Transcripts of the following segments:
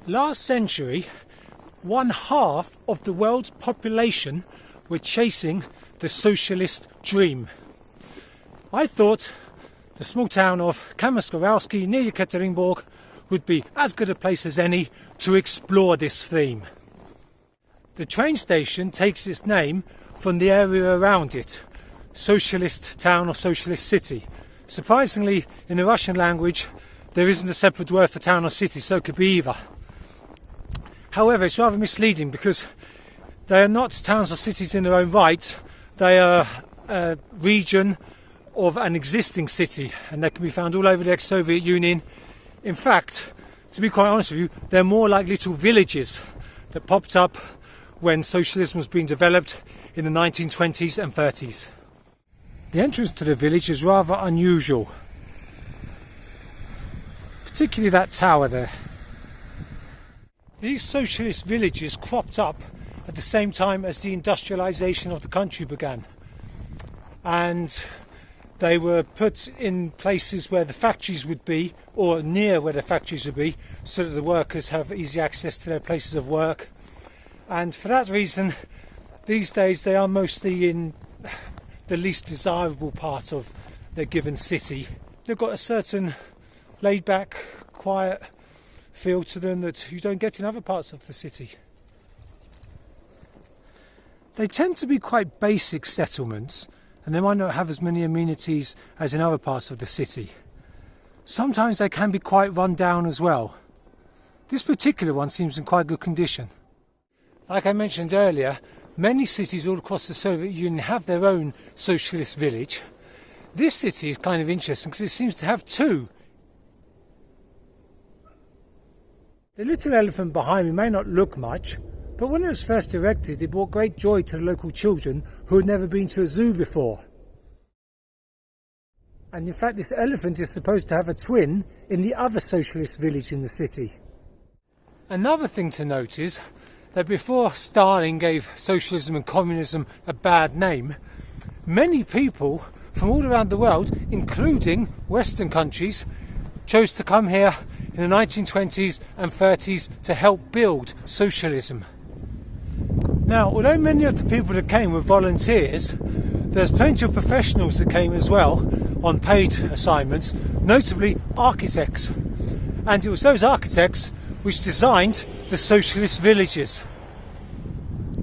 Last century, 1/2 of the world's population were chasing the socialist dream. I thought the small town of Kamensk-Uralsky near Yekaterinburg would be as good a place as any to explore this theme. The train station takes its name from the area around it, Socialist town or Socialist city. Surprisingly, in the Russian language, there isn't a separate word for town or city, so it could be either. However, it's rather misleading because they are not towns or cities in their own right. They are a region of an existing city, and they can be found all over the ex-Soviet Union. In fact, to be quite honest with you, they're more like little villages that popped up when socialism was being developed in the 1920s and 30s. The entrance to the village is rather unusual, particularly that tower there. These socialist villages cropped up at the same time as the industrialisation of the country began, and they were put in places where the factories would be, or near where the factories would be, so that the workers have easy access to their places of work. And for that reason, these days they are mostly in the least desirable part of their given city. They've got a certain laid-back, quiet feel to them that you don't get in other parts of the city. They tend to be quite basic settlements, and they might not have as many amenities as in other parts of the city. Sometimes they can be quite run down as well. This particular one seems in quite good condition. Like I mentioned earlier, many cities all across the Soviet Union have their own socialist village. This city is kind of interesting because it seems to have two. The little elephant behind me may not look much, but when it was first erected it brought great joy to the local children who had never been to a zoo before. And in fact this elephant is supposed to have a twin in the other socialist village in the city. Another thing to note is that before Stalin gave socialism and communism a bad name, many people from all around the world, including Western countries, chose to come here in the 1920s and 30s to help build socialism. Now, although many of the people that came were volunteers, there's plenty of professionals that came as well on paid assignments, notably architects. And it was those architects which designed the socialist villages.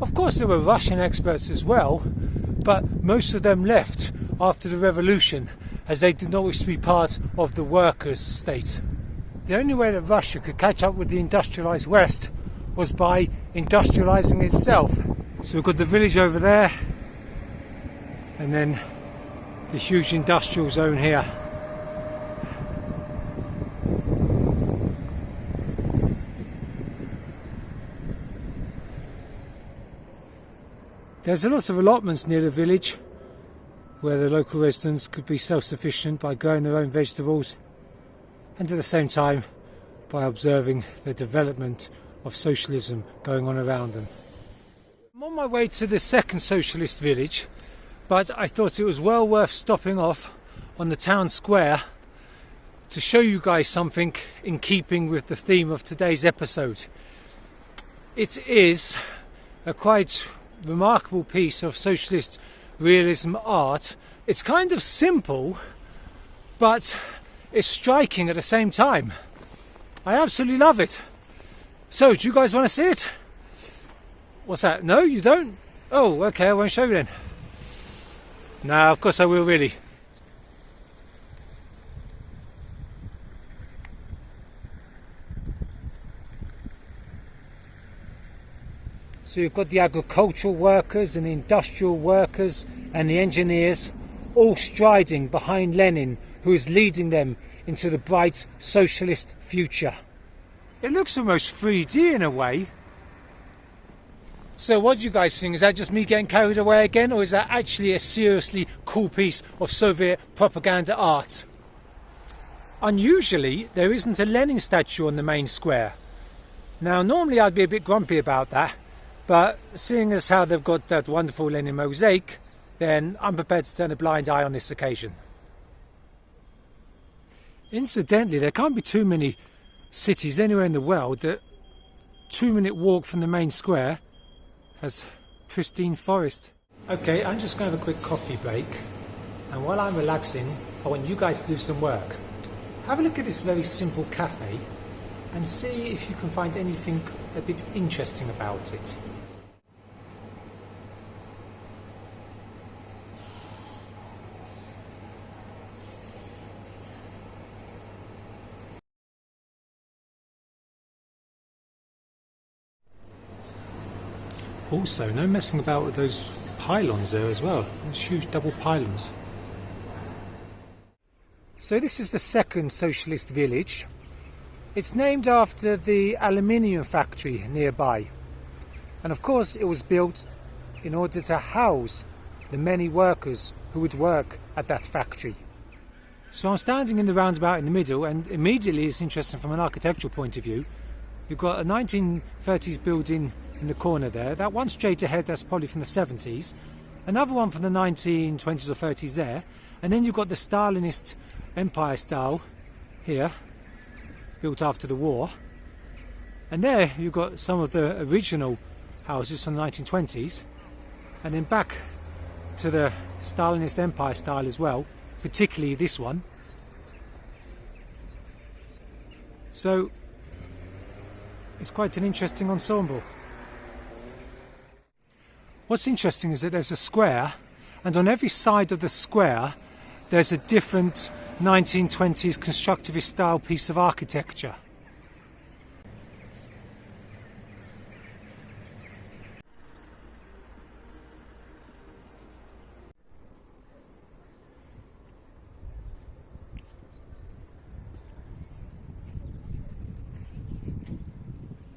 Of course there were Russian experts as well, but most of them left after the revolution as they did not wish to be part of the workers' state. The only way that Russia could catch up with the industrialised West was by industrialising itself. So we've got the village over there, and then the huge industrial zone here. There's a lot of allotments near the village where the local residents could be self-sufficient by growing their own vegetables, and at the same time by observing the development of socialism going on around them. I'm on my way to the second socialist village, but I thought it was well worth stopping off on the town square to show you guys something in keeping with the theme of today's episode. It is a quite remarkable piece of socialist realism art. It's kind of simple, but it's striking at the same time. I absolutely love it. So, do you guys want to see it? What's that? No, you don't? Oh, okay, I won't show you then. No, of course I will, really. So you've got the agricultural workers and the industrial workers and the engineers all striding behind Lenin, who is leading them into the bright socialist future. It looks almost 3D in a way. So what do you guys think? Is that just me getting carried away again, or is that actually a seriously cool piece of Soviet propaganda art? Unusually, there isn't a Lenin statue on the main square. Now normally I'd be a bit grumpy about that, but seeing as how they've got that wonderful Lenin mosaic, then I'm prepared to turn a blind eye on this occasion. Incidentally, there can't be too many cities anywhere in the world that 2-minute walk from the main square has pristine forest. Okay, I'm just going to have a quick coffee break, and while I'm relaxing I want you guys to do some work. Have a look at this very simple cafe and see if you can find anything a bit interesting about it. Also, no messing about with those pylons there as well, those huge double pylons. So this is the second socialist village. It's named after the aluminium factory nearby, and of course it was built in order to house the many workers who would work at that factory. So I'm standing in the roundabout in the middle, and immediately it's interesting from an architectural point of view. You've got a 1930s building in the corner there, that one straight ahead that's probably from the 70s, another one from the 1920s or 30s there, and then you've got the Stalinist Empire style here, built after the war, and there you've got some of the original houses from the 1920s, and then back to the Stalinist Empire style as well, particularly this one. So it's quite an interesting ensemble. What's interesting is that there's a square, and on every side of the square there's a different 1920s constructivist style piece of architecture.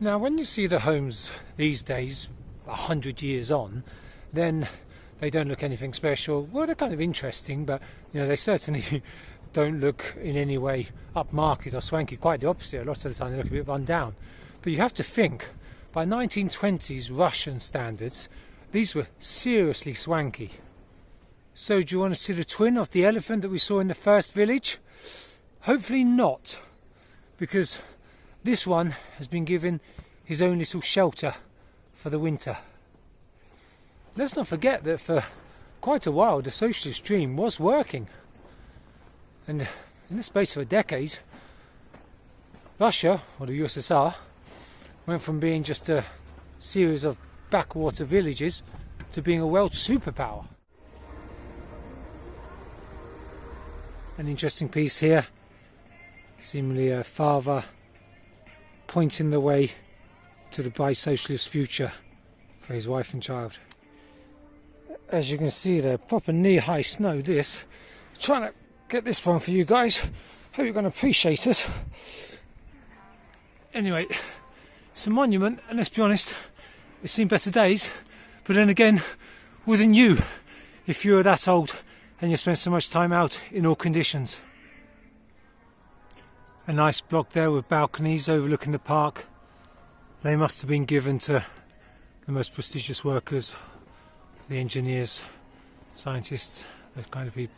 Now when you see the homes these days, 100 years on, then they don't look anything special. Well, they're kind of interesting, but you know, they certainly don't look in any way upmarket or swanky. Quite the opposite. A lot of the time they look a bit run down. But you have to think, by 1920s Russian standards, these were seriously swanky. So do you want to see the twin of the elephant that we saw in the first village? Hopefully not, because this one has been given his own little shelter for the winter. Let's not forget that for quite a while the Socialist Dream was working, and in the space of a decade Russia, or the USSR, went from being just a series of backwater villages to being a world superpower. An interesting piece here, seemingly a father pointing the way to the bright socialist future for his wife and child. As you can see there, proper knee-high snow this. Trying to get this one for you guys. Hope you're going to appreciate it. Anyway, it's a monument, and let's be honest, it's seen better days, but then again, wouldn't you if you were that old and you spent so much time out in all conditions? A nice block there with balconies overlooking the park. They must have been given to the most prestigious workers, the engineers, scientists, those kind of people.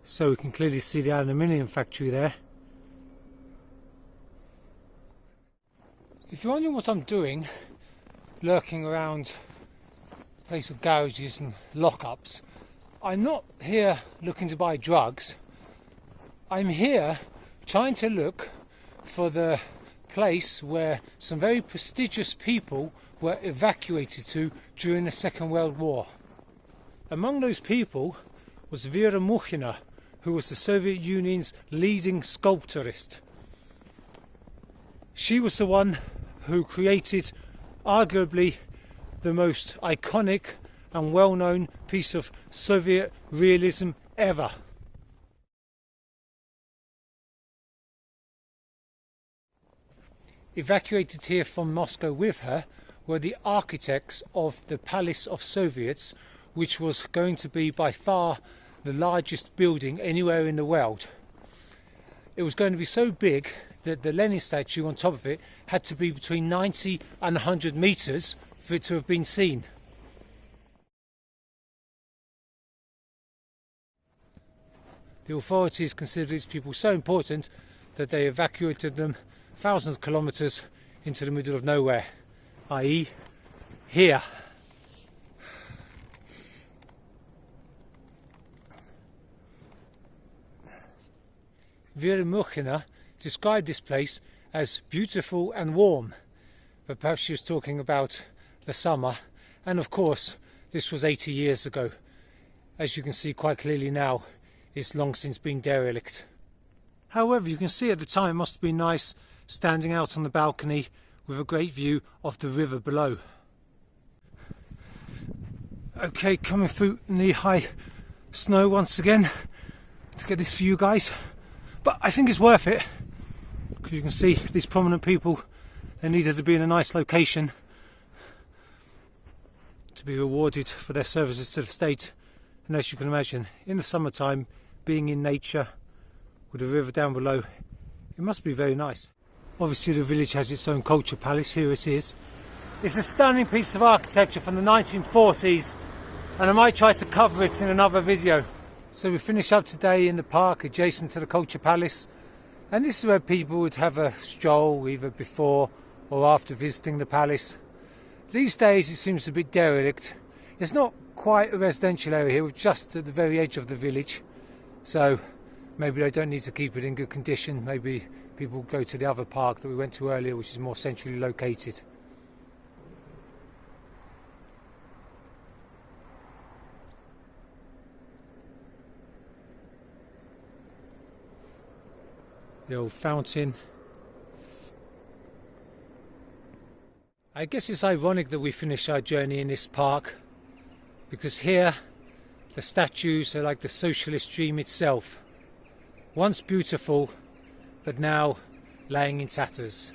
So we can clearly see the aluminium factory there. If you're wondering what I'm doing, lurking around a place of garages and lockups, I'm not here looking to buy drugs. I'm here trying to look for the place where some very prestigious people were evacuated to during the Second World War. Among those people was Vera Mukhina, who was the Soviet Union's leading sculptorist. She was the one who created arguably the most iconic and well-known piece of Soviet realism ever. Evacuated here from Moscow with her were the architects of the Palace of Soviets, which was going to be by far the largest building anywhere in the world. It was going to be so big that the Lenin statue on top of it had to be between 90 and 100 meters for it to have been seen. the authorities consider these people so important that they evacuated them thousands of kilometres into the middle of nowhere, i.e. here. Vera Mukhina described this place as beautiful and warm, but perhaps she was talking about the summer, and of course this was 80 years ago. As you can see quite clearly now, it's long since been derelict. However, you can see at the time it must have been nice standing out on the balcony with a great view of the river below. Okay, coming through knee-high snow once again to get this for you guys, but I think it's worth it because you can see these prominent people, they needed to be in a nice location to be rewarded for their services to the state. And as you can imagine, in the summertime, being in nature with the river down below, it must be very nice. Obviously the village has its own culture palace. Here it is. It's a stunning piece of architecture from the 1940s, and I might try to cover it in another video. So we finish up today in the park adjacent to the culture palace, and this is where people would have a stroll either before or after visiting the palace. These days it seems a bit derelict. It's not quite a residential area here, we're just at the very edge of the village, so maybe they don't need to keep it in good condition. Maybe people go to the other park that we went to earlier, which is more centrally located. The old fountain. I guess it's ironic that we finish our journey in this park, because here the statues are like the socialist dream itself, once beautiful but now laying in tatters.